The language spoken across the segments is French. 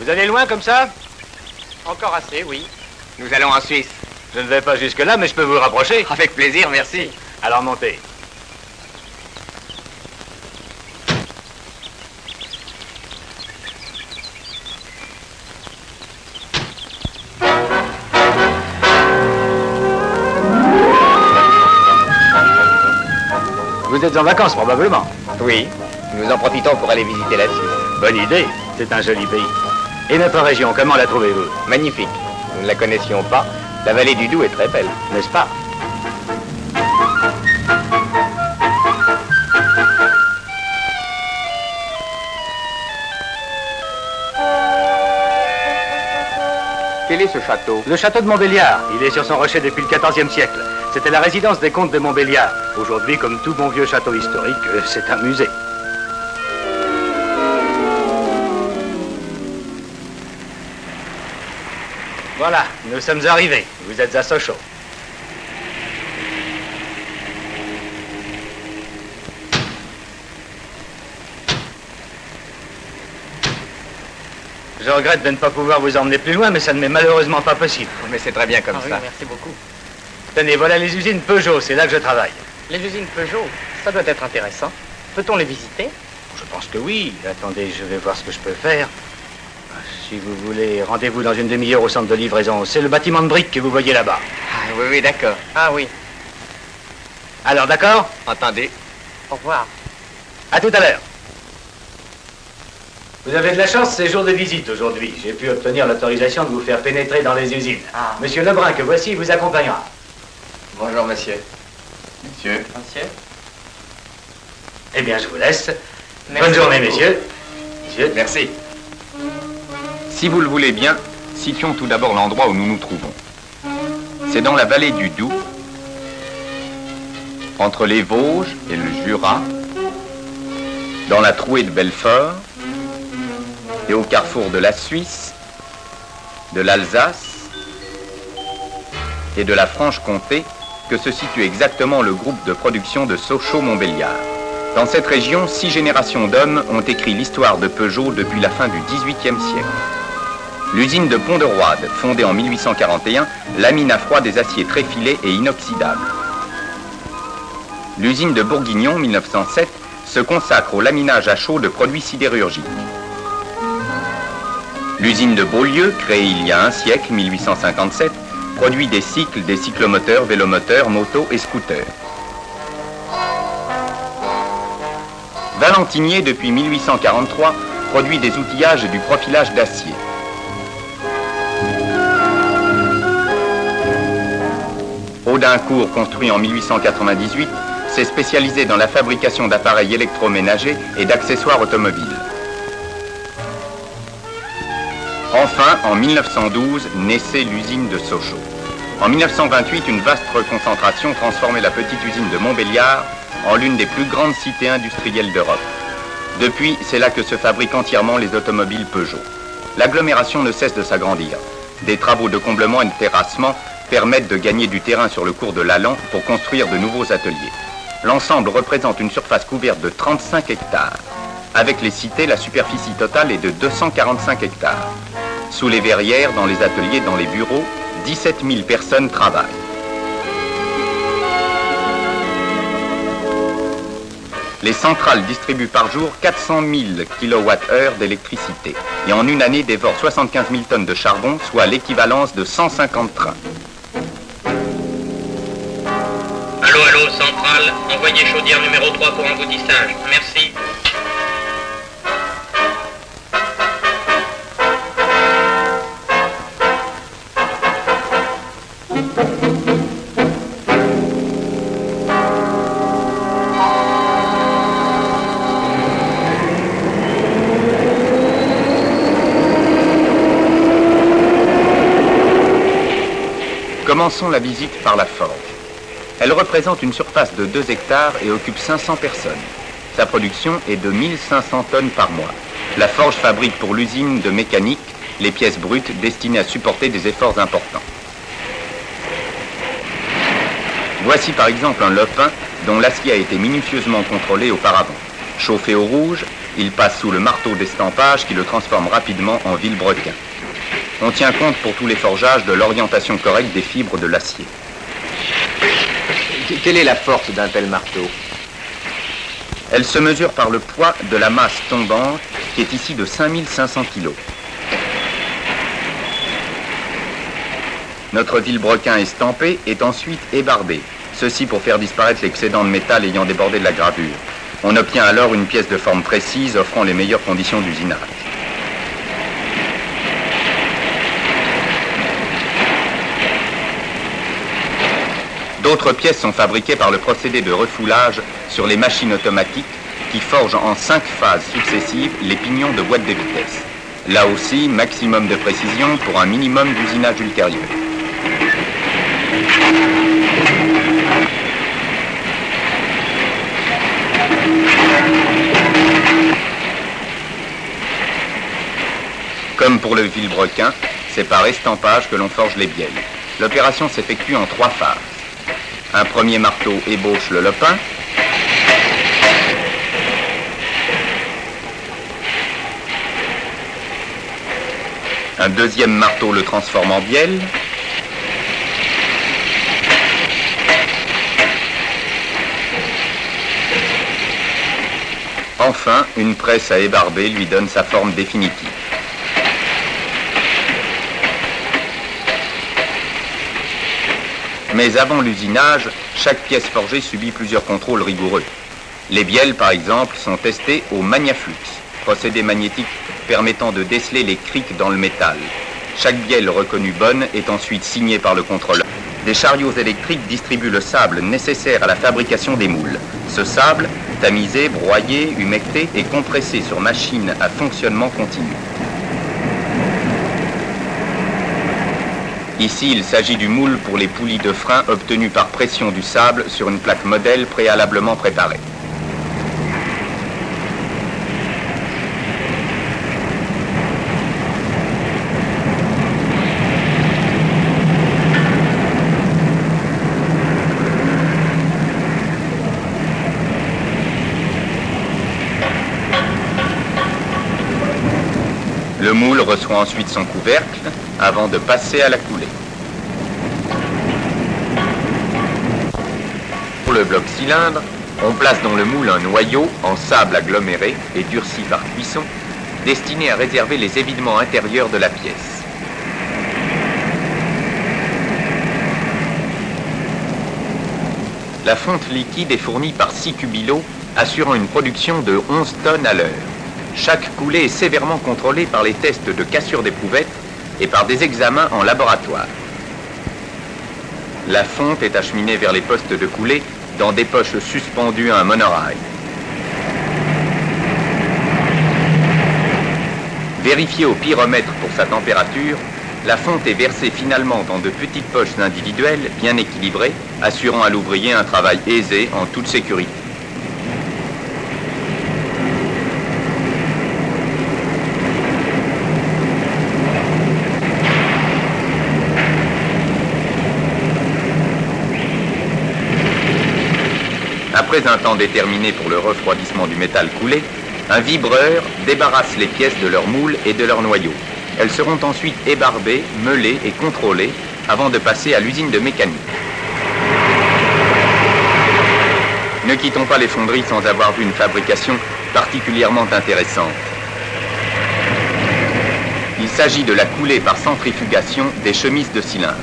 Vous allez loin comme ça? Encore assez, oui. Nous allons en Suisse. Je ne vais pas jusque-là, mais je peux vous rapprocher. Avec plaisir, merci. Alors montez. Vous êtes en vacances, probablement. Oui, nous en profitons pour aller visiter la Suisse. Bonne idée, c'est un joli pays. Et notre région, comment la trouvez-vous? Magnifique. Nous ne la connaissions pas. La vallée du Doubs est très belle. N'est-ce pas? Quel est ce château? Le château de Montbéliard. Il est sur son rocher depuis le XIVe siècle. C'était la résidence des comtes de Montbéliard. Aujourd'hui, comme tout bon vieux château historique, c'est un musée. Voilà, nous sommes arrivés. Vous êtes à Sochaux. Je regrette de ne pas pouvoir vous emmener plus loin, mais ça ne m'est malheureusement pas possible. Mais c'est très bien comme ça. Oui, merci beaucoup. Tenez, voilà les usines Peugeot, c'est là que je travaille. Les usines Peugeot, ça doit être intéressant. Peut-on les visiter? Je pense que oui. Attendez, je vais voir ce que je peux faire. Si vous voulez, rendez-vous dans une demi-heure au centre de livraison. C'est le bâtiment de briques que vous voyez là-bas. Ah, oui, oui, d'accord. Ah oui. Alors, d'accord? Entendez. Au revoir. À tout à l'heure. Vous avez de la chance, c'est jour de visite aujourd'hui. J'ai pu obtenir l'autorisation de vous faire pénétrer dans les usines. Ah. Monsieur Lebrun, que voici, vous accompagnera. Bonjour, monsieur. Monsieur. Monsieur. Eh bien, je vous laisse. Merci Bonne journée, beaucoup. messieurs. Monsieur. Merci. Si vous le voulez bien, situons tout d'abord l'endroit où nous nous trouvons. C'est dans la vallée du Doubs, entre les Vosges et le Jura, dans la trouée de Belfort, et au carrefour de la Suisse, de l'Alsace et de la Franche-Comté, que se situe exactement le groupe de production de Sochaux-Montbéliard. Dans cette région, 6 générations d'hommes ont écrit l'histoire de Peugeot depuis la fin du XVIIIe siècle. L'usine de Pont-de-Roide, fondée en 1841, lamine à froid des aciers très filés et inoxydables. L'usine de Bourguignon, 1907, se consacre au laminage à chaud de produits sidérurgiques. L'usine de Beaulieu, créée il y a un siècle, 1857, produit des cycles, des cyclomoteurs, vélomoteurs, motos et scooters. Valentinier, depuis 1843, produit des outillages et du profilage d'acier. Audincourt, construit en 1898, s'est spécialisé dans la fabrication d'appareils électroménagers et d'accessoires automobiles. Enfin, en 1912, naissait l'usine de Sochaux. En 1928, une vaste reconcentration transformait la petite usine de Montbéliard en l'une des plus grandes cités industrielles d'Europe. Depuis, c'est là que se fabriquent entièrement les automobiles Peugeot. L'agglomération ne cesse de s'agrandir. Des travaux de comblement et de terrassement permettent de gagner du terrain sur le cours de l'Allan pour construire de nouveaux ateliers. L'ensemble représente une surface couverte de 35 hectares. Avec les cités, la superficie totale est de 245 hectares. Sous les verrières, dans les ateliers, dans les bureaux, 17 000 personnes travaillent. Les centrales distribuent par jour 400 000 kWh d'électricité et en une année dévorent 75 000 tonnes de charbon, soit l'équivalence de 150 trains. Allô, allô, centrale, envoyez chaudière numéro 3 pour emboutissage. Merci. Commençons la visite par la forge. Elle représente une surface de 2 hectares et occupe 500 personnes. Sa production est de 1500 tonnes par mois. La forge fabrique pour l'usine de mécanique les pièces brutes destinées à supporter des efforts importants. Voici par exemple un lopin dont l'acier a été minutieusement contrôlé auparavant. Chauffé au rouge, il passe sous le marteau d'estampage qui le transforme rapidement en vilebrequin. On tient compte pour tous les forgeages de l'orientation correcte des fibres de l'acier. Quelle est la force d'un tel marteau? Elle se mesure par le poids de la masse tombante qui est ici de 5500 kg. Notre vilebrequin estampé est ensuite ébarbé, ceci pour faire disparaître l'excédent de métal ayant débordé de la gravure. On obtient alors une pièce de forme précise offrant les meilleures conditions d'usinage. D'autres pièces sont fabriquées par le procédé de refoulage sur les machines automatiques qui forgent en 5 phases successives les pignons de boîte de vitesse. Là aussi, maximum de précision pour un minimum d'usinage ultérieur. Comme pour le vilebrequin, c'est par estampage que l'on forge les bielles. L'opération s'effectue en 3 phases. Un premier marteau ébauche le lopin. Un deuxième marteau le transforme en bielle. Enfin, une presse à ébarber lui donne sa forme définitive. Mais avant l'usinage, chaque pièce forgée subit plusieurs contrôles rigoureux. Les bielles, par exemple, sont testées au magnaflux, procédé magnétique permettant de déceler les criques dans le métal. Chaque bielle reconnue bonne est ensuite signée par le contrôleur. Des chariots électriques distribuent le sable nécessaire à la fabrication des moules. Ce sable, tamisé, broyé, humecté et compressé sur machine à fonctionnement continu. Ici, il s'agit du moule pour les poulies de frein obtenues par pression du sable sur une plaque modèle préalablement préparée. Le moule reçoit ensuite son couvercle avant de passer à la coulée. Pour le bloc cylindre, on place dans le moule un noyau en sable aggloméré et durci par cuisson, destiné à réserver les évidements intérieurs de la pièce. La fonte liquide est fournie par 6 cubilots, assurant une production de 11 tonnes à l'heure. Chaque coulée est sévèrement contrôlée par les tests de cassure d'éprouvettes et par des examens en laboratoire. La fonte est acheminée vers les postes de coulée dans des poches suspendues à un monorail. Vérifiée au pyromètre pour sa température, la fonte est versée finalement dans de petites poches individuelles bien équilibrées, assurant à l'ouvrier un travail aisé en toute sécurité. Après un temps déterminé pour le refroidissement du métal coulé, un vibreur débarrasse les pièces de leur moule et de leur noyau. Elles seront ensuite ébarbées, meulées et contrôlées avant de passer à l'usine de mécanique. Ne quittons pas les fonderies sans avoir vu une fabrication particulièrement intéressante. Il s'agit de la coulée par centrifugation des chemises de cylindre.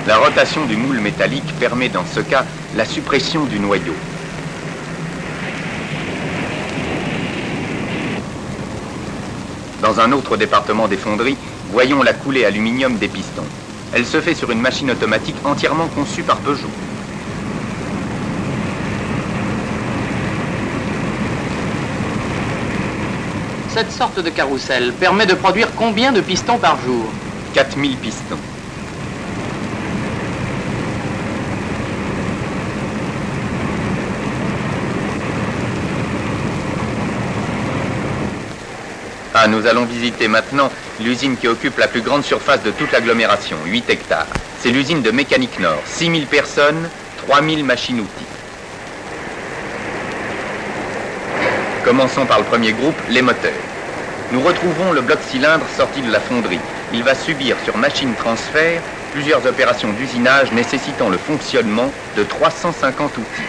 La rotation du moule métallique permet dans ce cas la suppression du noyau. Dans un autre département des fonderies, voyons la coulée aluminium des pistons. Elle se fait sur une machine automatique entièrement conçue par Peugeot. Cette sorte de carrousel permet de produire combien de pistons par jour? 4000 pistons. Ah, nous allons visiter maintenant l'usine qui occupe la plus grande surface de toute l'agglomération, 8 hectares. C'est l'usine de Mécanique Nord, 6000 personnes, 3000 machines-outils. Commençons par le premier groupe, les moteurs. Nous retrouvons le bloc cylindre sorti de la fonderie. Il va subir sur machine transfert plusieurs opérations d'usinage nécessitant le fonctionnement de 350 outils.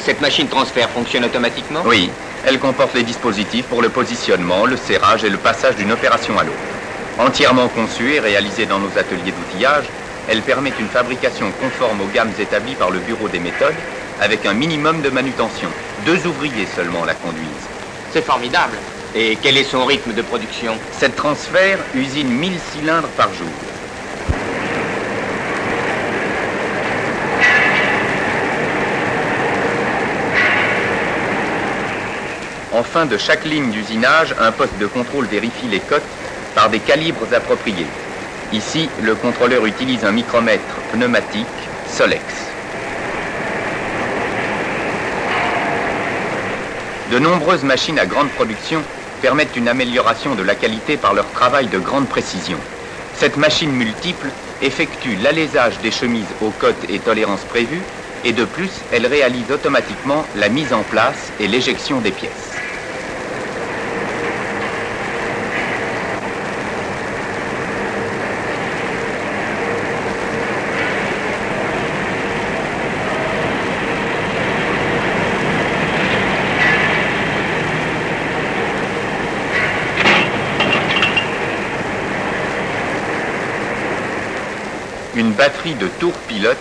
Cette machine transfert fonctionne automatiquement? Oui, elle comporte les dispositifs pour le positionnement, le serrage et le passage d'une opération à l'autre. Entièrement conçue et réalisée dans nos ateliers d'outillage, elle permet une fabrication conforme aux gammes établies par le Bureau des méthodes, avec un minimum de manutention. 2 ouvriers seulement la conduisent. C'est formidable. Et quel est son rythme de production? Cette transfert usine 1000 cylindres par jour. En fin de chaque ligne d'usinage, un poste de contrôle vérifie les cotes par des calibres appropriés. Ici, le contrôleur utilise un micromètre pneumatique Solex. De nombreuses machines à grande production permettent une amélioration de la qualité par leur travail de grande précision. Cette machine multiple effectue l'alésage des chemises aux cotes et tolérances prévues et de plus, elle réalise automatiquement la mise en place et l'éjection des pièces. Une batterie de tours pilotes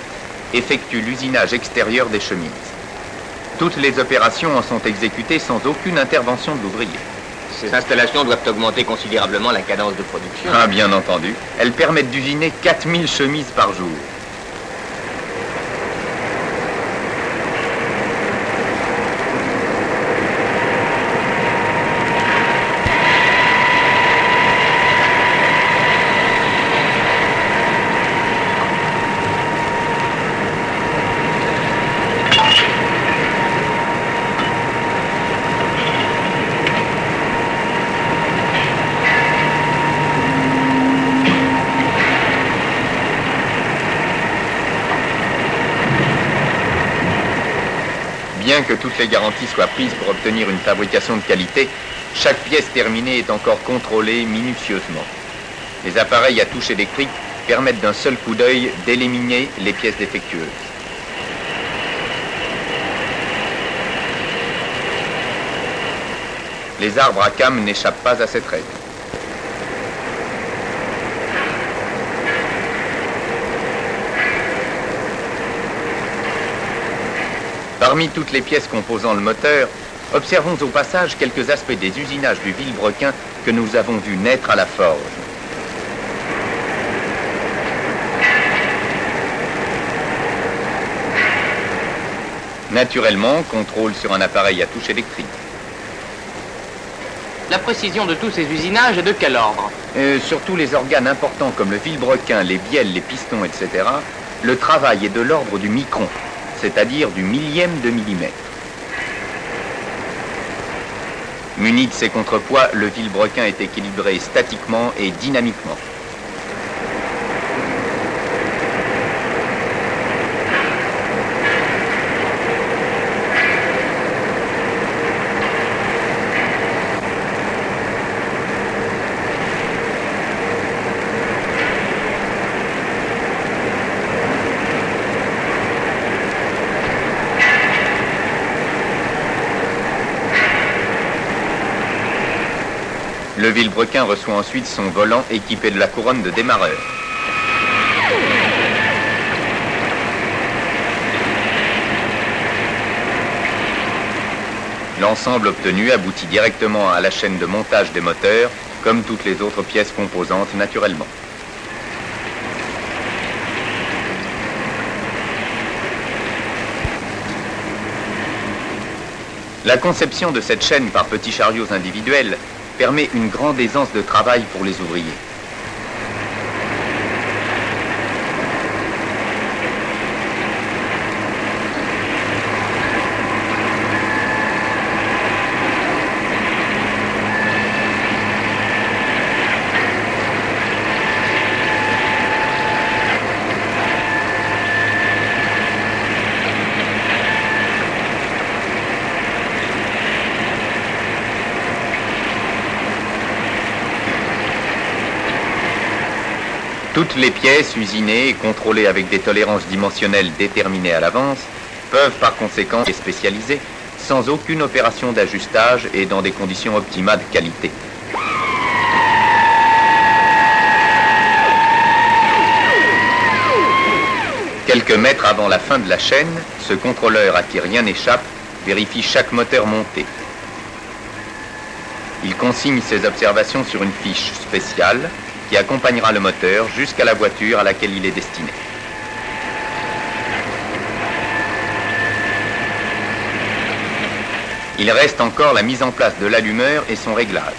effectue l'usinage extérieur des chemises. Toutes les opérations en sont exécutées sans aucune intervention de l'ouvrier. Ces installations doivent augmenter considérablement la cadence de production. Ah, bien entendu. Elles permettent d'usiner 4000 chemises par jour. Bien que toutes les garanties soient prises pour obtenir une fabrication de qualité, chaque pièce terminée est encore contrôlée minutieusement. Les appareils à touche électrique permettent d'un seul coup d'œil d'éliminer les pièces défectueuses. Les arbres à cames n'échappent pas à cette règle. Parmi toutes les pièces composant le moteur, observons au passage quelques aspects des usinages du Villebrequin que nous avons vu naître à la forge. Naturellement, contrôle sur un appareil à touche électrique. La précision de tous ces usinages est de quel ordre? Surtout les organes importants comme le Villebrequin, les bielles, les pistons, etc., le travail est de l'ordre du micron, c'est-à-dire du millième de millimètre. Muni de ses contrepoids, le Villebrequin est équilibré statiquement et dynamiquement. Le Villebrequin reçoit ensuite son volant équipé de la couronne de démarreur. L'ensemble obtenu aboutit directement à la chaîne de montage des moteurs, comme toutes les autres pièces composantes naturellement. La conception de cette chaîne par petits chariots individuels permet une grande aisance de travail pour les ouvriers. Toutes les pièces usinées et contrôlées avec des tolérances dimensionnelles déterminées à l'avance peuvent par conséquent être spécialisées sans aucune opération d'ajustage et dans des conditions optimales de qualité. Quelques mètres avant la fin de la chaîne, ce contrôleur à qui rien n'échappe vérifie chaque moteur monté. Il consigne ses observations sur une fiche spéciale qui accompagnera le moteur jusqu'à la voiture à laquelle il est destiné. Il reste encore la mise en place de l'allumeur et son réglage.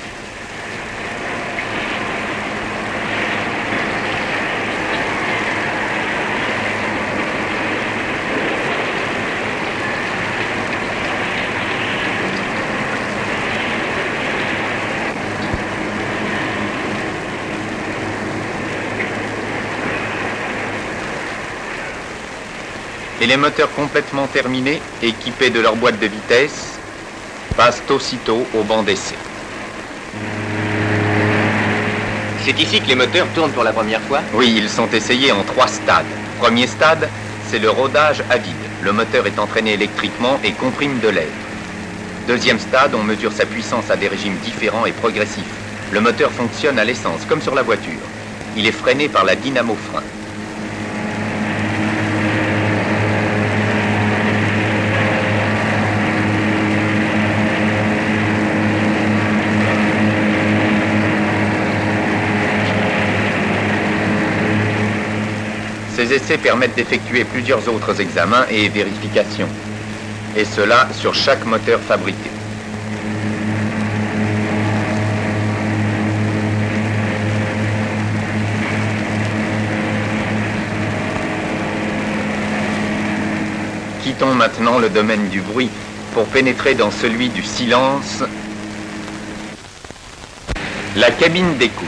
Et les moteurs complètement terminés, équipés de leur boîte de vitesse, passent aussitôt au banc d'essai. C'est ici que les moteurs tournent pour la première fois? Oui, ils sont essayés en 3 stades. Premier stade, c'est le rodage à vide. Le moteur est entraîné électriquement et comprime de l'air. Deuxième stade, on mesure sa puissance à des régimes différents et progressifs. Le moteur fonctionne à l'essence, comme sur la voiture. Il est freiné par la dynamo-frein. Ces essais permettent d'effectuer plusieurs autres examens et vérifications, et cela sur chaque moteur fabriqué. Quittons maintenant le domaine du bruit pour pénétrer dans celui du silence. La cabine d'écoute,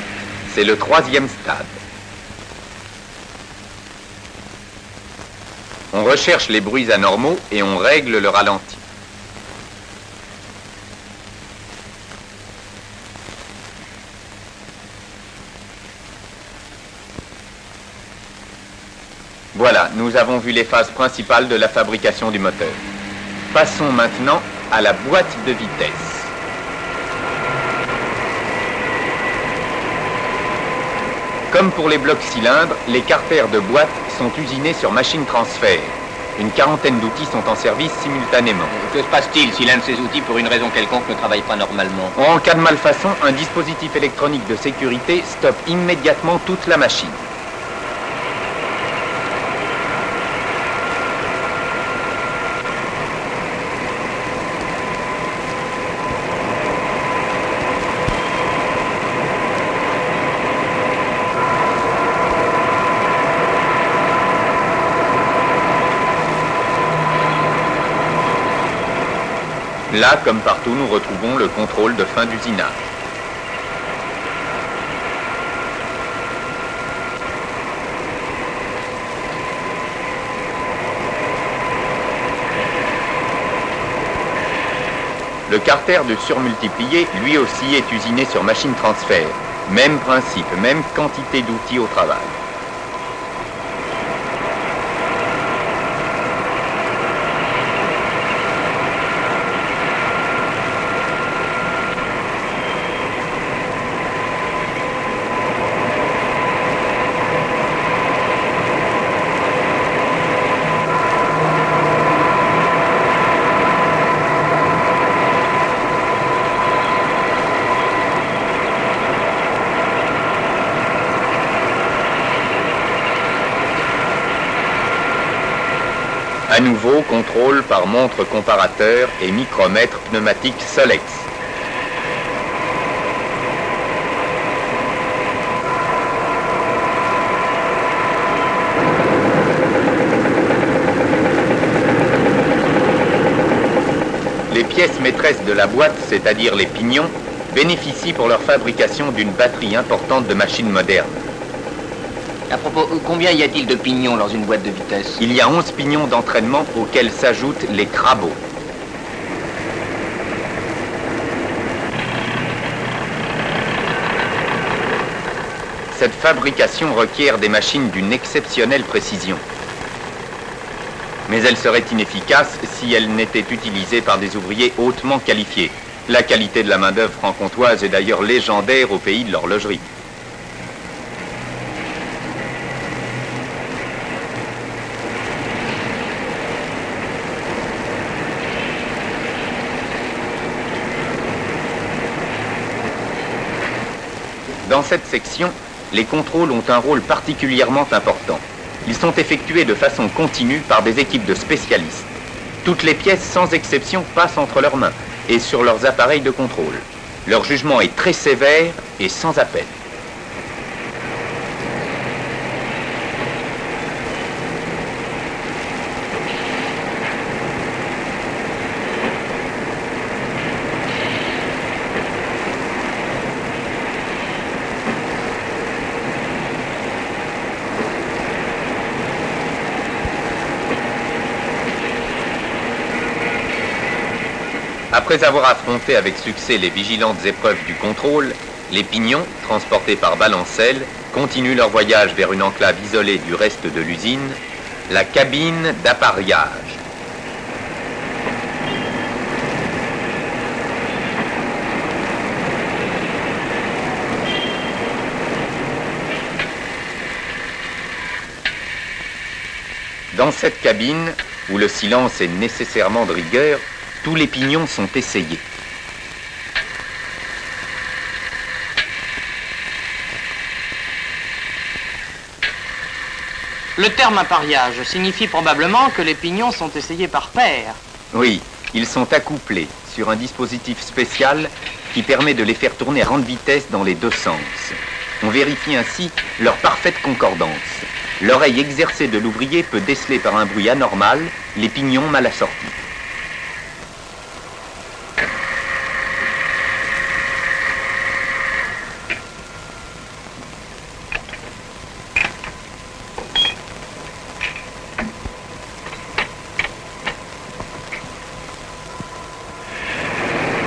c'est le 3e stade. On recherche les bruits anormaux et on règle le ralenti. Voilà, nous avons vu les phases principales de la fabrication du moteur. Passons maintenant à la boîte de vitesse. Comme pour les blocs cylindres, les carters de boîte sont usinés sur machine transfert. Une quarantaine d'outils sont en service simultanément. Que se passe-t-il si l'un de ces outils, pour une raison quelconque, ne travaille pas normalement? En cas de malfaçon, un dispositif électronique de sécurité stoppe immédiatement toute la machine. Là, comme partout, nous retrouvons le contrôle de fin d'usinage. Le carter de surmultiplier, lui aussi, est usiné sur machine transfert. Même principe, même quantité d'outils au travail. À nouveau, contrôle par montre comparateur et micromètre pneumatique Solex. Les pièces maîtresses de la boîte, c'est-à-dire les pignons, bénéficient pour leur fabrication d'une batterie importante de machines modernes. À propos, combien y a-t-il de pignons dans une boîte de vitesse? Il y a 11 pignons d'entraînement auxquels s'ajoutent les crabeaux. Cette fabrication requiert des machines d'une exceptionnelle précision. Mais elle serait inefficace si elle n'était utilisée par des ouvriers hautement qualifiés. La qualité de la main-d'œuvre franc-comtoise est d'ailleurs légendaire au pays de l'horlogerie. Dans cette section, les contrôles ont un rôle particulièrement important. Ils sont effectués de façon continue par des équipes de spécialistes. Toutes les pièces, sans exception, passent entre leurs mains et sur leurs appareils de contrôle. Leur jugement est très sévère et sans appel. Après avoir affronté avec succès les vigilantes épreuves du contrôle, les pignons, transportés par balancelle, continuent leur voyage vers une enclave isolée du reste de l'usine, la cabine d'appareillage. Dans cette cabine, où le silence est nécessairement de rigueur, tous les pignons sont essayés. Le terme appareillage signifie probablement que les pignons sont essayés par paire. Oui, ils sont accouplés sur un dispositif spécial qui permet de les faire tourner à grande vitesse dans les deux sens. On vérifie ainsi leur parfaite concordance. L'oreille exercée de l'ouvrier peut déceler par un bruit anormal les pignons mal assortis.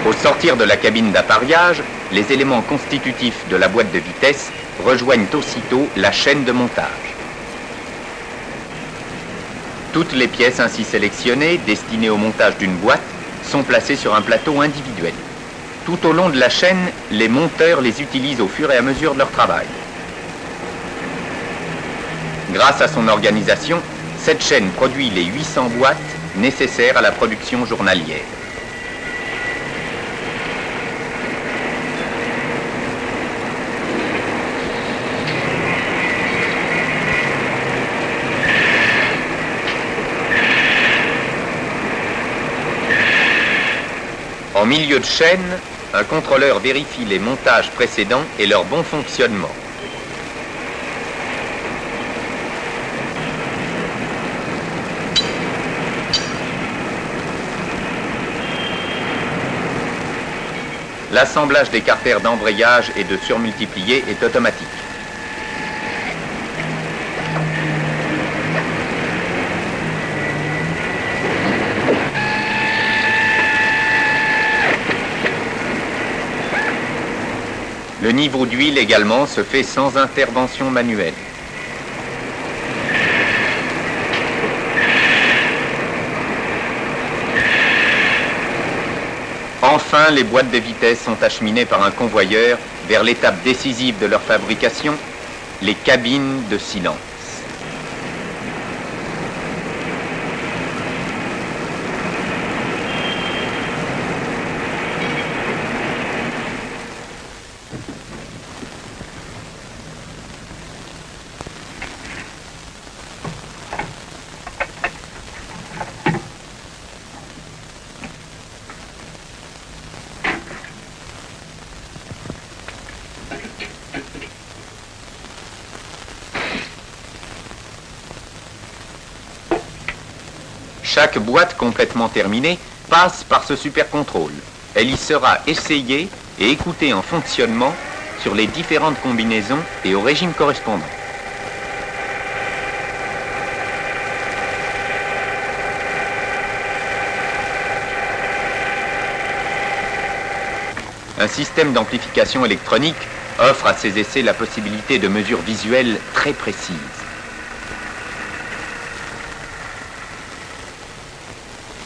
Au sortir de la cabine d'appareillage, les éléments constitutifs de la boîte de vitesse rejoignent aussitôt la chaîne de montage. Toutes les pièces ainsi sélectionnées, destinées au montage d'une boîte, sont placées sur un plateau individuel. Tout au long de la chaîne, les monteurs les utilisent au fur et à mesure de leur travail. Grâce à son organisation, cette chaîne produit les 800 boîtes nécessaires à la production journalière. En milieu de chaîne, un contrôleur vérifie les montages précédents et leur bon fonctionnement. L'assemblage des carters d'embrayage et de surmultiplier est automatique. Le niveau d'huile également se fait sans intervention manuelle. Enfin, les boîtes de vitesse sont acheminées par un convoyeur vers l'étape décisive de leur fabrication, les cabines de silence. Chaque boîte complètement terminée passe par ce supercontrôle. Elle y sera essayée et écoutée en fonctionnement sur les différentes combinaisons et au régime correspondant. Un système d'amplification électronique offre à ces essais la possibilité de mesures visuelles très précises.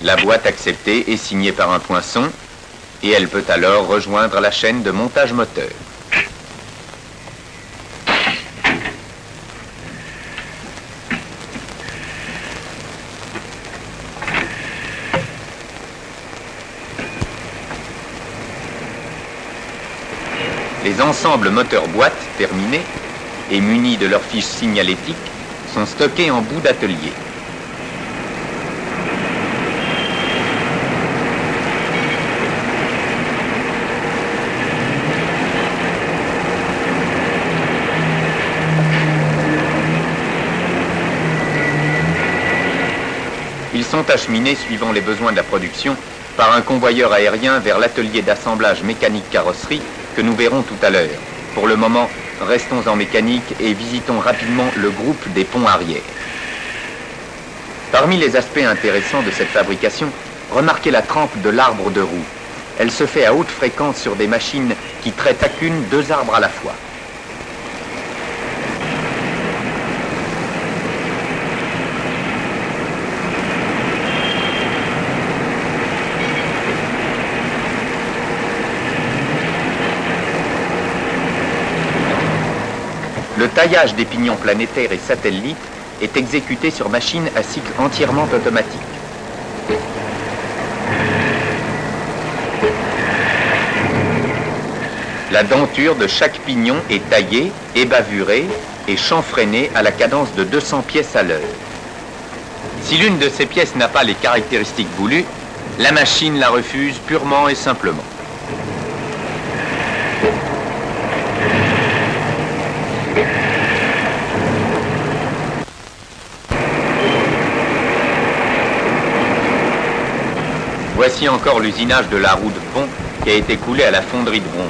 La boîte acceptée est signée par un poinçon et elle peut alors rejoindre la chaîne de montage moteur. Les ensembles moteur-boîte terminés et munis de leurs fiches signalétiques sont stockés en bout d'atelier. Ils sont acheminés suivant les besoins de la production par un convoyeur aérien vers l'atelier d'assemblage mécanique carrosserie que nous verrons tout à l'heure. Pour le moment, restons en mécanique et visitons rapidement le groupe des ponts arrière. Parmi les aspects intéressants de cette fabrication, remarquez la trempe de l'arbre de roue. Elle se fait à haute fréquence sur des machines qui traitent à qu'une 2 arbres à la fois. Le taillage des pignons planétaires et satellites est exécuté sur machine à cycle entièrement automatique. La denture de chaque pignon est taillée, ébavurée et chanfreinée à la cadence de 200 pièces à l'heure. Si l'une de ces pièces n'a pas les caractéristiques voulues, la machine la refuse purement et simplement. Voici encore l'usinage de la roue de pont qui a été coulée à la fonderie de bronze.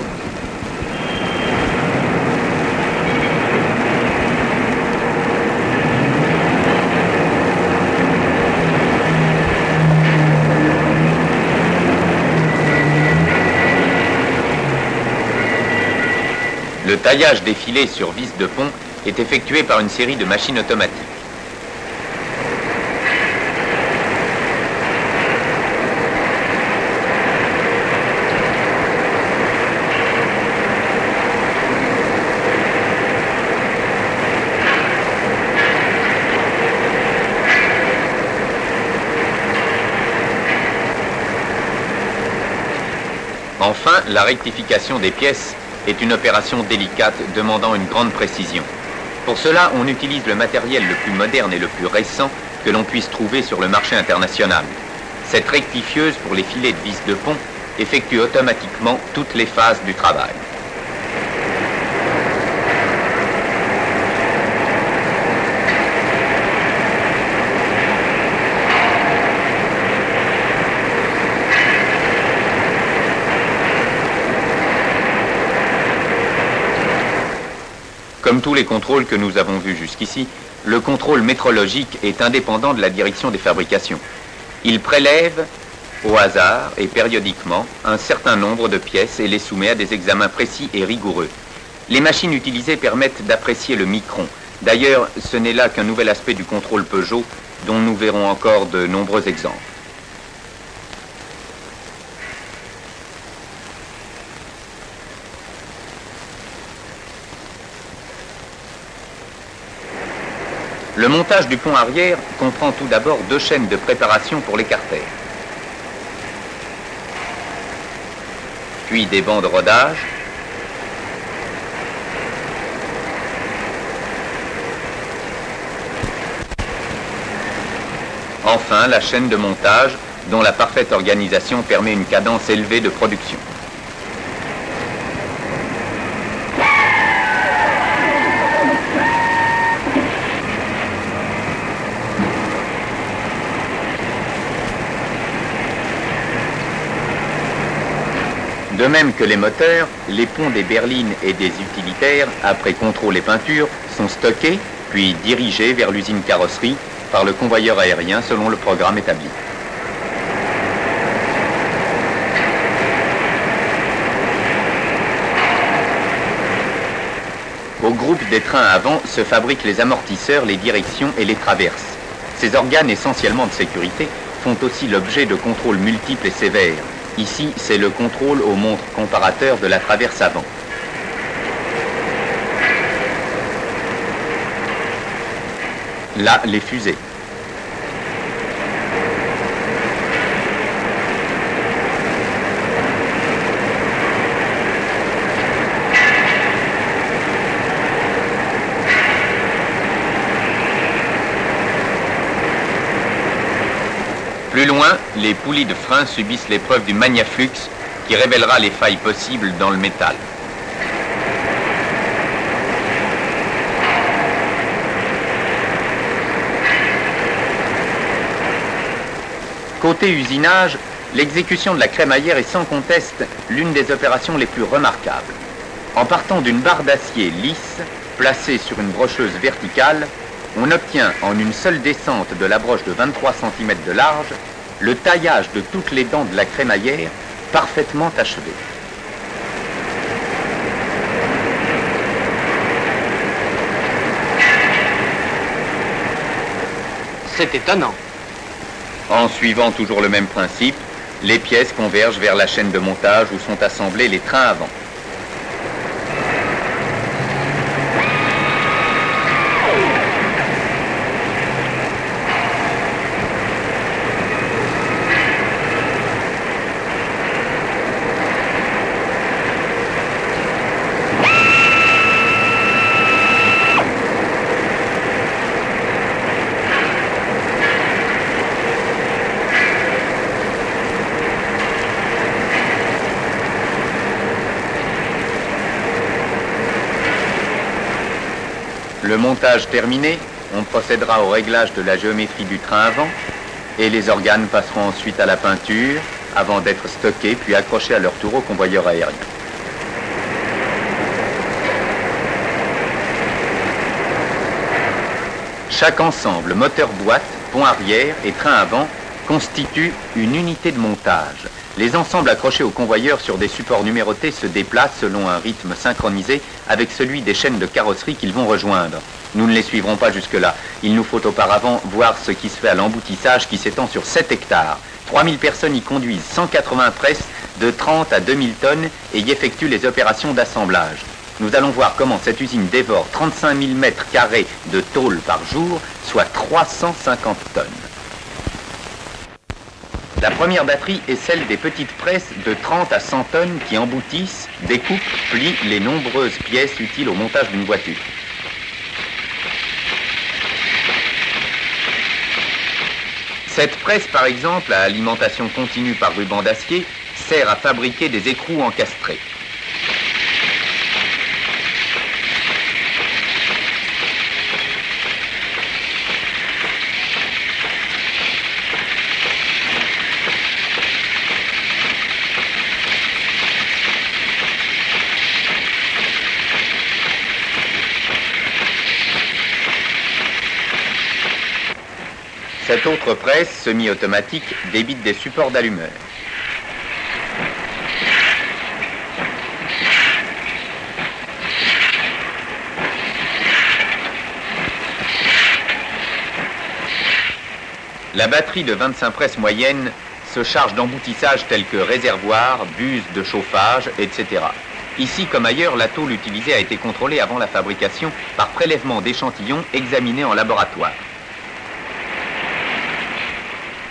Le taillage des filets sur vis de pont est effectué par une série de machines automatiques. Enfin, la rectification des pièces est une opération délicate demandant une grande précision. Pour cela, on utilise le matériel le plus moderne et le plus récent que l'on puisse trouver sur le marché international. Cette rectifieuse pour les filets de vis de pont effectue automatiquement toutes les phases du travail. Comme tous les contrôles que nous avons vus jusqu'ici, le contrôle métrologique est indépendant de la direction des fabrications. Il prélève au hasard et périodiquement un certain nombre de pièces et les soumet à des examens précis et rigoureux. Les machines utilisées permettent d'apprécier le micron. D'ailleurs, ce n'est là qu'un nouvel aspect du contrôle Peugeot dont nous verrons encore de nombreux exemples. Le montage du pont arrière comprend tout d'abord 2 chaînes de préparation pour les carters, puis des bancs de rodage, enfin la chaîne de montage dont la parfaite organisation permet une cadence élevée de production. De même que les moteurs, les ponts des berlines et des utilitaires, après contrôle et peinture, sont stockés, puis dirigés vers l'usine carrosserie par le convoyeur aérien selon le programme établi. Au groupe des trains à avant se fabriquent les amortisseurs, les directions et les traverses. Ces organes essentiellement de sécurité font aussi l'objet de contrôles multiples et sévères. Ici, c'est le contrôle aux montres comparateurs de la traverse avant. Là, les fusées. Plus loin, les poulies de frein subissent l'épreuve du magnaflux qui révélera les failles possibles dans le métal. Côté usinage, l'exécution de la crémaillère est sans conteste l'une des opérations les plus remarquables. En partant d'une barre d'acier lisse, placée sur une brocheuse verticale, on obtient en une seule descente de la broche de 23 cm de large le taillage de toutes les dents de la crémaillère parfaitement achevé. C'est étonnant. En suivant toujours le même principe, les pièces convergent vers la chaîne de montage où sont assemblés les trains avant. Le montage terminé, on procédera au réglage de la géométrie du train avant et les organes passeront ensuite à la peinture avant d'être stockés puis accrochés à leur tour au convoyeur aérien. Chaque ensemble, moteur-boîte, pont arrière et train avant, constitue une unité de montage. Les ensembles accrochés au convoyeur sur des supports numérotés se déplacent selon un rythme synchronisé avec celui des chaînes de carrosserie qu'ils vont rejoindre. Nous ne les suivrons pas jusque-là. Il nous faut auparavant voir ce qui se fait à l'emboutissage qui s'étend sur 7 hectares. 3000 personnes y conduisent 180 presses de 30 à 2000 tonnes et y effectuent les opérations d'assemblage. Nous allons voir comment cette usine dévore 35 000 mètres carrés de tôle par jour, soit 350 tonnes. La première batterie est celle des petites presses de 30 à 100 tonnes qui emboutissent, découpent, plient les nombreuses pièces utiles au montage d'une voiture. Cette presse, par exemple, à alimentation continue par ruban d'acier, sert à fabriquer des écrous encastrés. Cette autre presse, semi-automatique, débite des supports d'allumeur. La batterie de 25 presses moyennes se charge d'emboutissage tels que réservoirs, buses de chauffage, etc. Ici, comme ailleurs, la tôle utilisée a été contrôlée avant la fabrication par prélèvement d'échantillons examinés en laboratoire.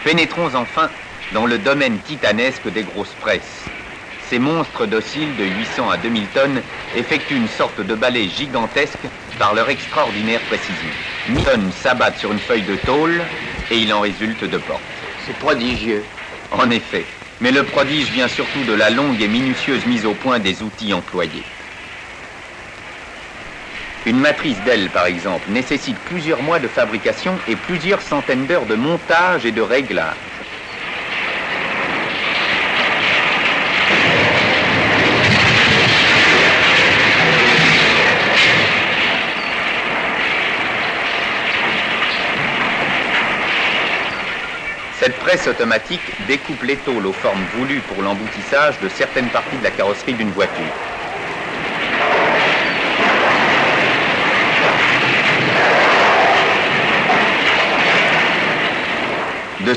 Pénétrons enfin dans le domaine titanesque des grosses presses. Ces monstres dociles de 800 à 2000 tonnes effectuent une sorte de balai gigantesque par leur extraordinaire précision. 1000 tonnes s'abattent sur une feuille de tôle et il en résulte de portes. C'est prodigieux. En effet, mais le prodige vient surtout de la longue et minutieuse mise au point des outils employés. Une matrice d'aile, par exemple, nécessite plusieurs mois de fabrication et plusieurs centaines d'heures de montage et de réglage. Cette presse automatique découpe les tôles aux formes voulues pour l'emboutissage de certaines parties de la carrosserie d'une voiture.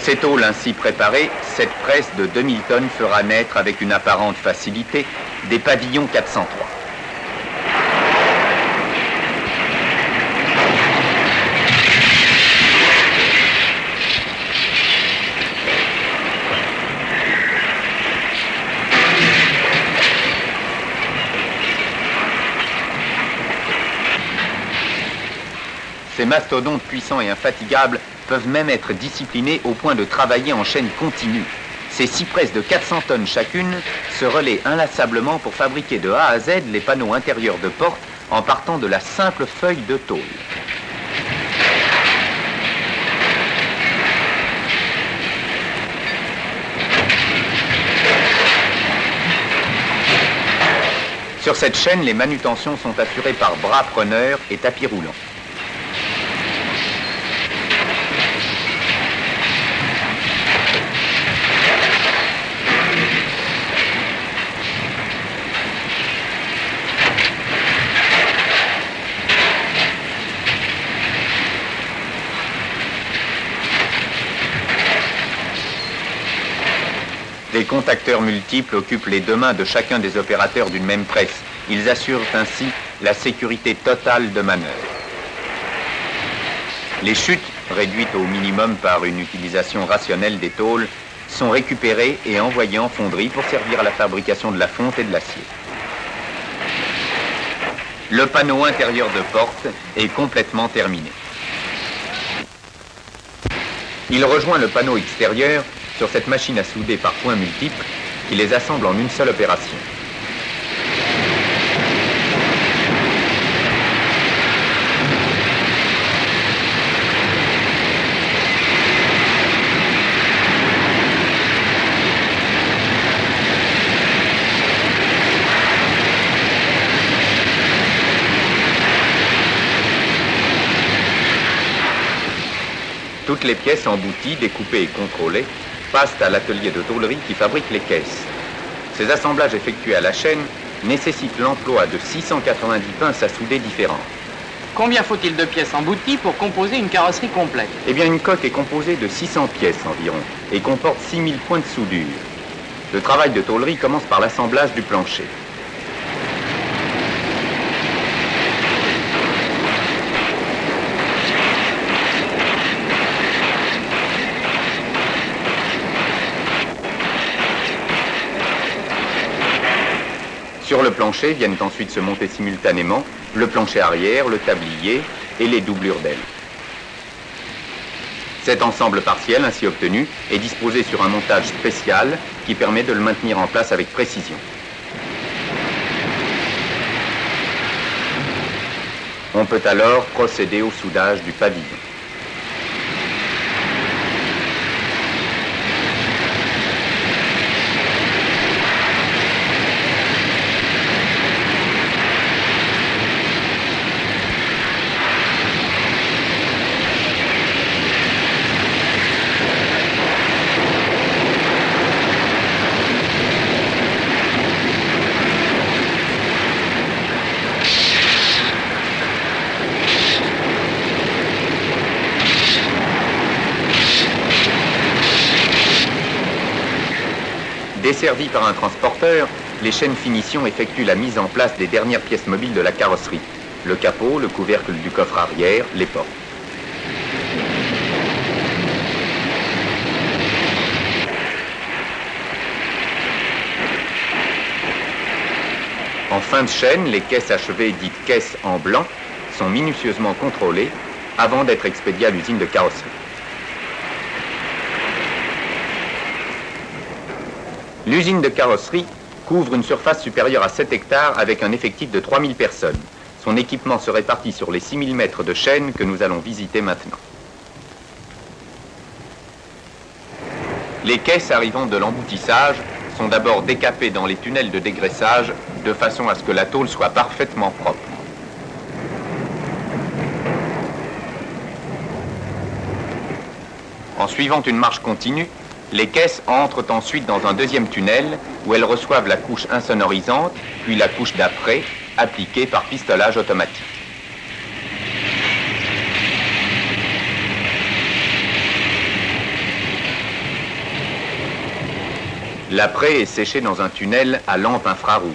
ces tôles ainsi préparées, cette presse de 2000 tonnes fera naître avec une apparente facilité des pavillons 403. Ces mastodontes puissants et infatigables peuvent même être disciplinés au point de travailler en chaîne continue. Ces 6 presses de 400 tonnes chacune se relaient inlassablement pour fabriquer de A à Z les panneaux intérieurs de porte en partant de la simple feuille de tôle. Sur cette chaîne, les manutentions sont assurées par bras preneurs et tapis roulants. Des contacteurs multiples occupent les 2 mains de chacun des opérateurs d'une même presse. Ils assurent ainsi la sécurité totale de manœuvre. Les chutes, réduites au minimum par une utilisation rationnelle des tôles, sont récupérées et envoyées en fonderie pour servir à la fabrication de la fonte et de l'acier. Le panneau intérieur de porte est complètement terminé. Il rejoint le panneau extérieur sur cette machine à souder par points multiples qui les assemble en une seule opération. Toutes les pièces embouties, découpées et contrôlées passent à l'atelier de tôlerie qui fabrique les caisses. Ces assemblages effectués à la chaîne nécessitent l'emploi de 690 pinces à souder différentes. Combien faut-il de pièces embouties pour composer une carrosserie complète? Eh bien, une coque est composée de 600 pièces environ et comporte 6000 points de soudure. Le travail de tôlerie commence par l'assemblage du plancher. Sur le plancher viennent ensuite se monter simultanément le plancher arrière, le tablier et les doublures d'ailes. Cet ensemble partiel ainsi obtenu est disposé sur un montage spécial qui permet de le maintenir en place avec précision. On peut alors procéder au soudage du pavillon. Desservis par un transporteur, les chaînes finition effectuent la mise en place des dernières pièces mobiles de la carrosserie. Le capot, le couvercle du coffre arrière, les portes. En fin de chaîne, les caisses achevées, dites caisses en blanc, sont minutieusement contrôlées avant d'être expédiées à l'usine de carrosserie. L'usine de carrosserie couvre une surface supérieure à 7 hectares avec un effectif de 3000 personnes. Son équipement se répartit sur les 6000 mètres de chaîne que nous allons visiter maintenant. Les caisses arrivant de l'emboutissage sont d'abord décapées dans les tunnels de dégraissage de façon à ce que la tôle soit parfaitement propre. En suivant une marche continue, les caisses entrent ensuite dans un deuxième tunnel où elles reçoivent la couche insonorisante, puis la couche d'après, appliquée par pistolage automatique. L'après est séché dans un tunnel à lampe infrarouge.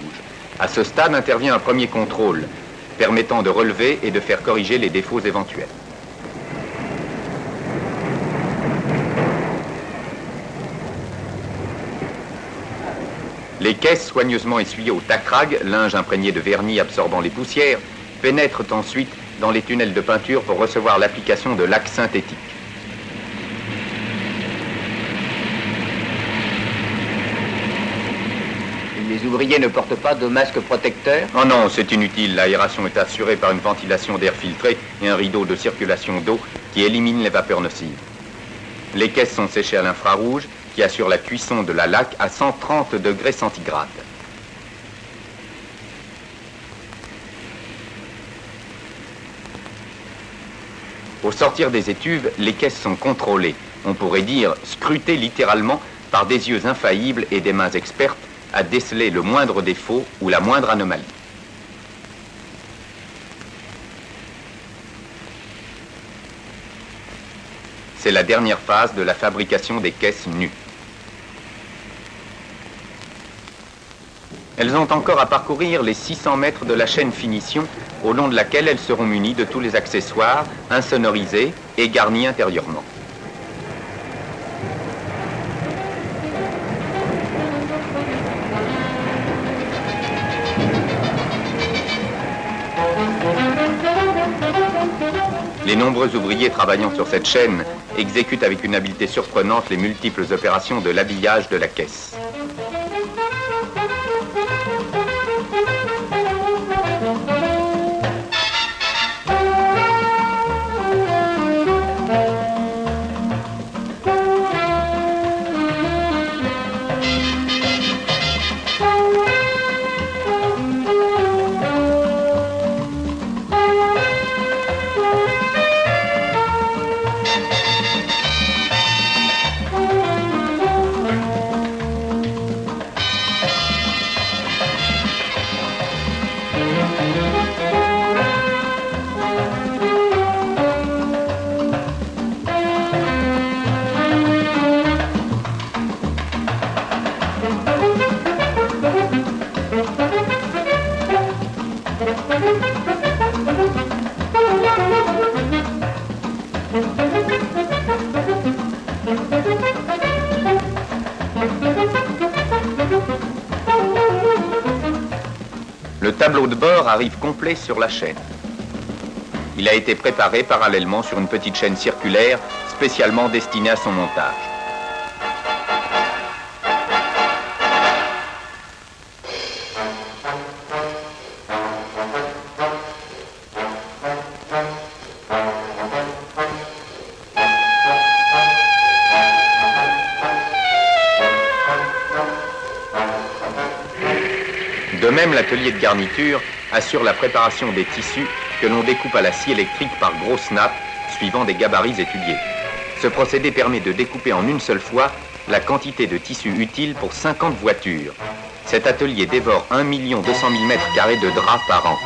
À ce stade intervient un premier contrôle, permettant de relever et de faire corriger les défauts éventuels. Les caisses soigneusement essuyées au tac-rag, linge imprégné de vernis absorbant les poussières, pénètrent ensuite dans les tunnels de peinture pour recevoir l'application de lacs synthétiques. Les ouvriers ne portent pas de masque protecteur? Oh non, c'est inutile. L'aération est assurée par une ventilation d'air filtré et un rideau de circulation d'eau qui élimine les vapeurs nocives. Les caisses sont séchées à l'infrarouge qui assure la cuisson de la laque à 130 degrés centigrades. Au sortir des étuves, les caisses sont contrôlées, on pourrait dire scrutées littéralement par des yeux infaillibles et des mains expertes à déceler le moindre défaut ou la moindre anomalie. C'est la dernière phase de la fabrication des caisses nues. Elles ont encore à parcourir les 600 mètres de la chaîne finition, au long de laquelle elles seront munies de tous les accessoires, insonorisés et garnis intérieurement. Les nombreux ouvriers travaillant sur cette chaîne exécutent avec une habileté surprenante les multiples opérations de l'habillage de la caisse. Le tableau de bord arrive complet sur la chaîne. Il a été préparé parallèlement sur une petite chaîne circulaire spécialement destinée à son montage. De même, l'atelier de garniture assure la préparation des tissus que l'on découpe à la scie électrique par grosses nappes, suivant des gabarits étudiés. Ce procédé permet de découper en une seule fois la quantité de tissu utile pour 50 voitures. Cet atelier dévore 1 200 000 m² de drap par an.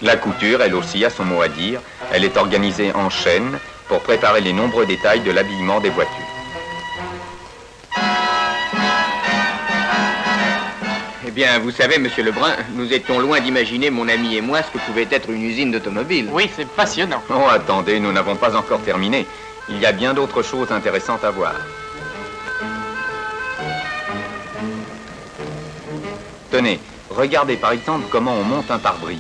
La couture, elle aussi, a son mot à dire. Elle est organisée en chaîne pour préparer les nombreux détails de l'habillement des voitures. Eh bien, vous savez, monsieur Lebrun, nous étions loin d'imaginer, mon ami et moi, ce que pouvait être une usine d'automobile. Oui, c'est passionnant. Oh, attendez, nous n'avons pas encore terminé. Il y a bien d'autres choses intéressantes à voir. Tenez, regardez par exemple comment on monte un pare-brise.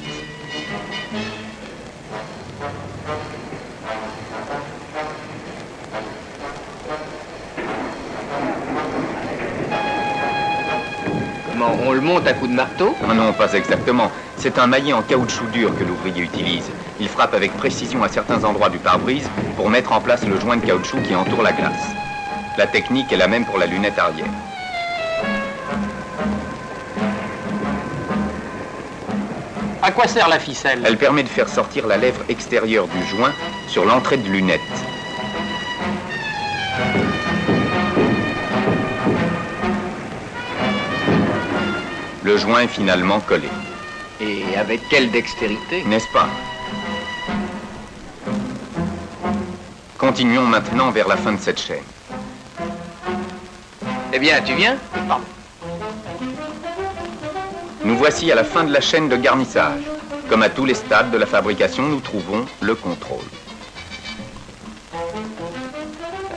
On le monte à coups de marteau? Ah non, pas exactement. C'est un maillet en caoutchouc dur que l'ouvrier utilise. Il frappe avec précision à certains endroits du pare-brise pour mettre en place le joint de caoutchouc qui entoure la glace. La technique est la même pour la lunette arrière. À quoi sert la ficelle? Elle permet de faire sortir la lèvre extérieure du joint sur l'entrée de lunette. Le joint est finalement collé. Et avec quelle dextérité? N'est-ce pas? Continuons maintenant vers la fin de cette chaîne. Eh bien, tu viens? Pardon. Nous voici à la fin de la chaîne de garnissage. Comme à tous les stades de la fabrication, nous trouvons le contrôle.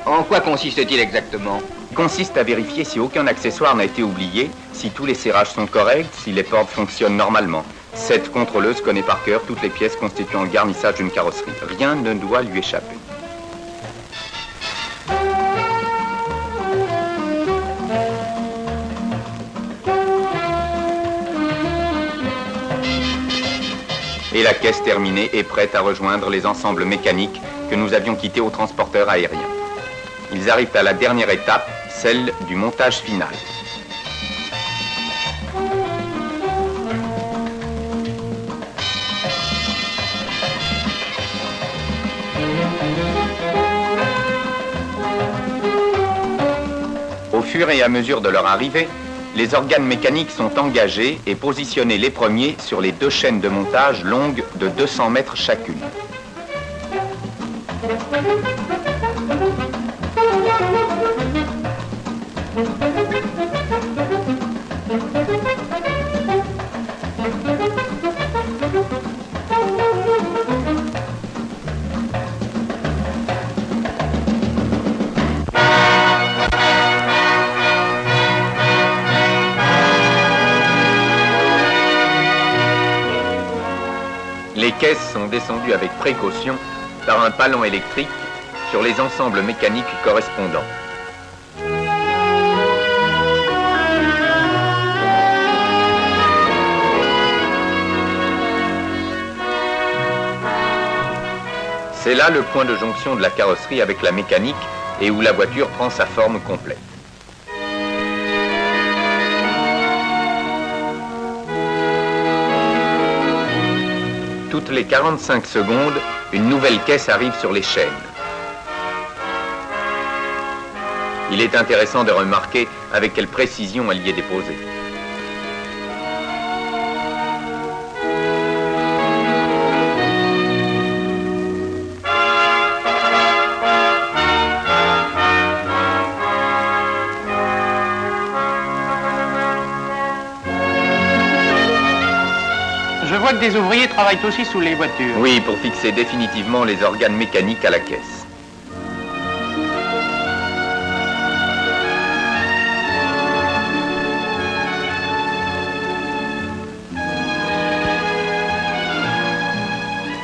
En quoi consiste-t-il exactement? Il consiste à vérifier si aucun accessoire n'a été oublié, si tous les serrages sont corrects, si les portes fonctionnent normalement. Cette contrôleuse connaît par cœur toutes les pièces constituant le garnissage d'une carrosserie. Rien ne doit lui échapper. Et la caisse terminée est prête à rejoindre les ensembles mécaniques que nous avions quittés au transporteur aérien. Ils arrivent à la dernière étape, celle du montage final. Au fur et à mesure de leur arrivée, les organes mécaniques sont engagés et positionnés les premiers sur les deux chaînes de montage longues de 200 mètres chacune. Les caisses sont descendues avec précaution par un palon électrique sur les ensembles mécaniques correspondants. C'est là le point de jonction de la carrosserie avec la mécanique et où la voiture prend sa forme complète. Toutes les 45 secondes, une nouvelle caisse arrive sur les chaînes. Il est intéressant de remarquer avec quelle précision elle y est déposée. Je vois que des ouvriers travaillent aussi sous les voitures. Oui, pour fixer définitivement les organes mécaniques à la caisse.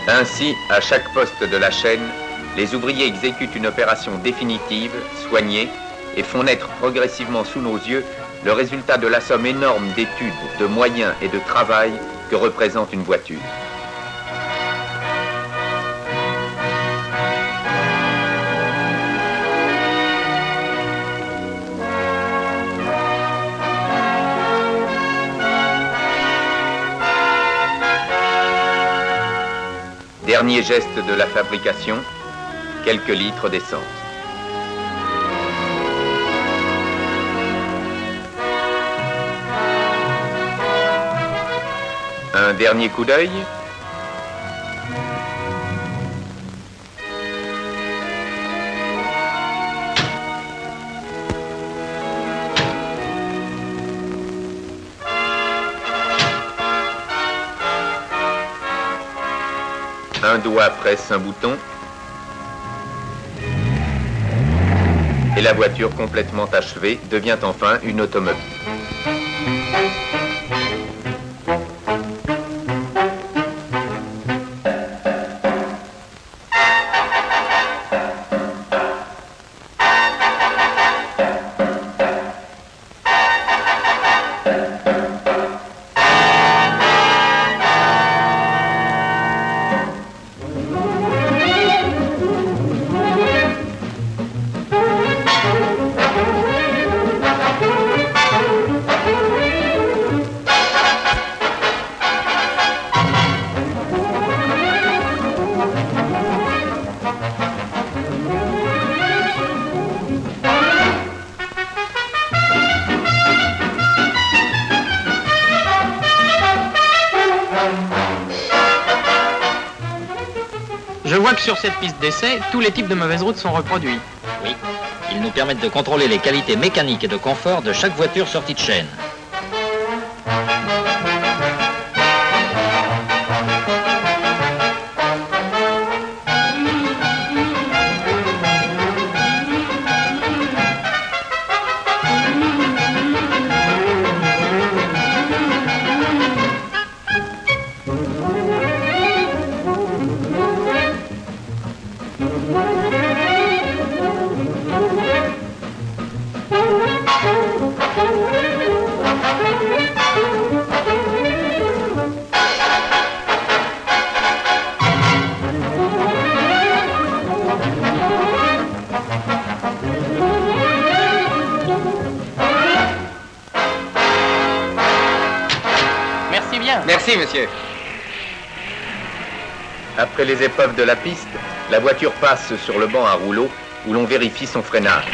Ainsi, à chaque poste de la chaîne, les ouvriers exécutent une opération définitive, soignée, et font naître progressivement sous nos yeux le résultat de la somme énorme d'études, de moyens et de travail que représente une voiture. Dernier geste de la fabrication, quelques litres d'essence. Un dernier coup d'œil. Un doigt presse un bouton. Et la voiture complètement achevée devient enfin une automobile. voit que sur cette piste d'essai, tous les types de mauvaises routes sont reproduits. Oui. Ils nous permettent de contrôler les qualités mécaniques et de confort de chaque voiture sortie de chaîne. Merci, monsieur. Après les épreuves de la piste, la voiture passe sur le banc à rouleau où l'on vérifie son freinage.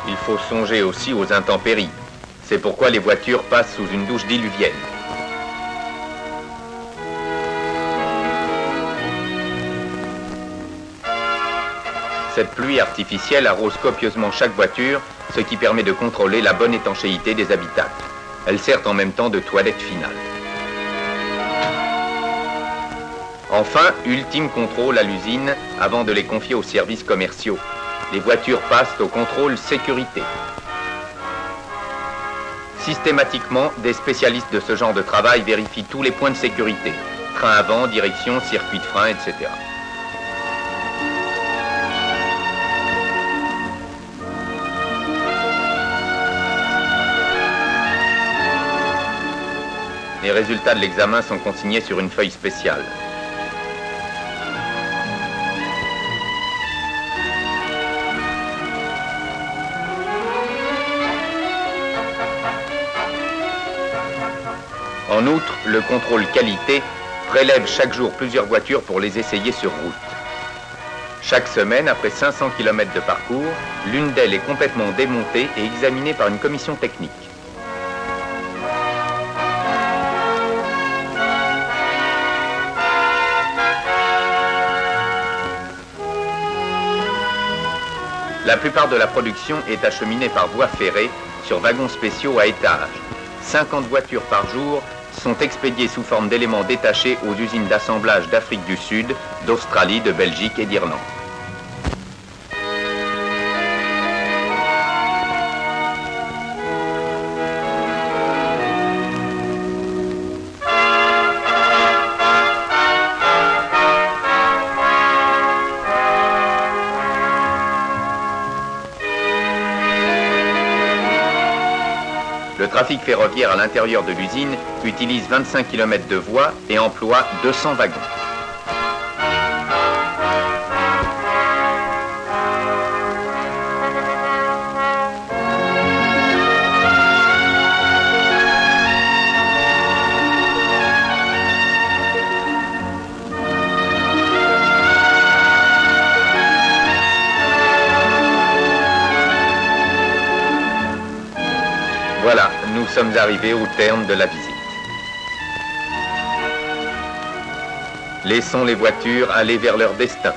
Il faut songer aussi aux intempéries. C'est pourquoi les voitures passent sous une douche diluvienne. Cette pluie artificielle arrose copieusement chaque voiture, ce qui permet de contrôler la bonne étanchéité des habitacles. Elle sert en même temps de toilette finale. Enfin, ultime contrôle à l'usine avant de les confier aux services commerciaux. Les voitures passent au contrôle sécurité. Systématiquement, des spécialistes de ce genre de travail vérifient tous les points de sécurité. Frein avant, direction, circuit de frein, etc. Les résultats de l'examen sont consignés sur une feuille spéciale. En outre, le contrôle qualité prélève chaque jour plusieurs voitures pour les essayer sur route. Chaque semaine, après 500 km de parcours, l'une d'elles est complètement démontée et examinée par une commission technique. La plupart de la production est acheminée par voie ferrée sur wagons spéciaux à étages. 50 voitures par jour sont expédiées sous forme d'éléments détachés aux usines d'assemblage d'Afrique du Sud, d'Australie, de Belgique et d'Irlande. Le trafic ferroviaire à l'intérieur de l'usine utilise 25 km de voies et emploie 200 wagons. Voilà, nous sommes arrivés au terme de la visite. Laissons les voitures aller vers leur destin.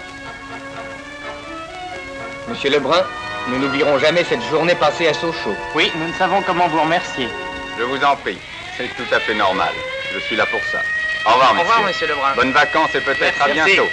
Monsieur Lebrun, nous n'oublierons jamais cette journée passée à Sochaux. Oui, nous ne savons comment vous remercier. Je vous en prie, c'est tout à fait normal. Je suis là pour ça. Au revoir, Au revoir, monsieur Lebrun. Bonnes vacances et peut-être à Merci. bientôt.